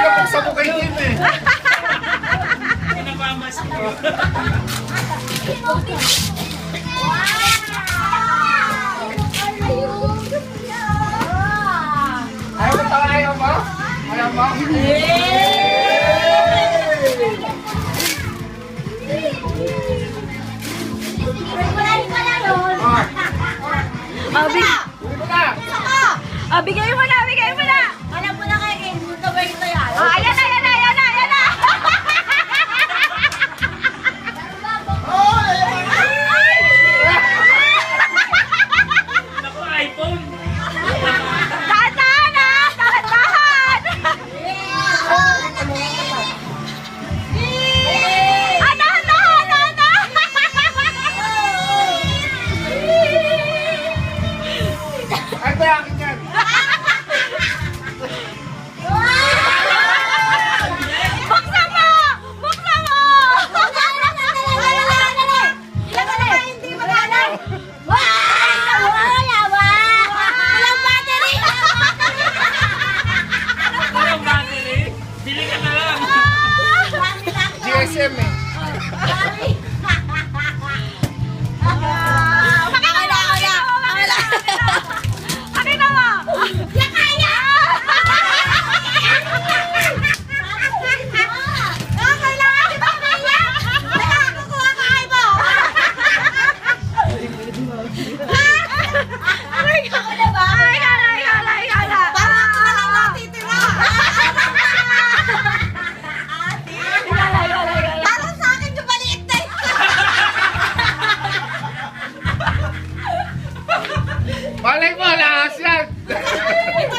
ka pong sa mukha yun eh. Pinamamas ko. Ayaw mo tawa, ayaw mo? Ayaw mo? Bigay mo na, bigay mo na. Alam mo na kayo, ito ba ito yan? Ayan na, ayan na, ayan na, ayan na. Naku, iPhone. Dahan-dahan ha, dahan-dahan. Dahan-dahan, dahan-dahan. Ay, ba akin yan? Buksan mo! Buksan mo! Walang battery. Bili ka na lang. GSM eh. Pakita mo! Malay mo, lakas yan. Ito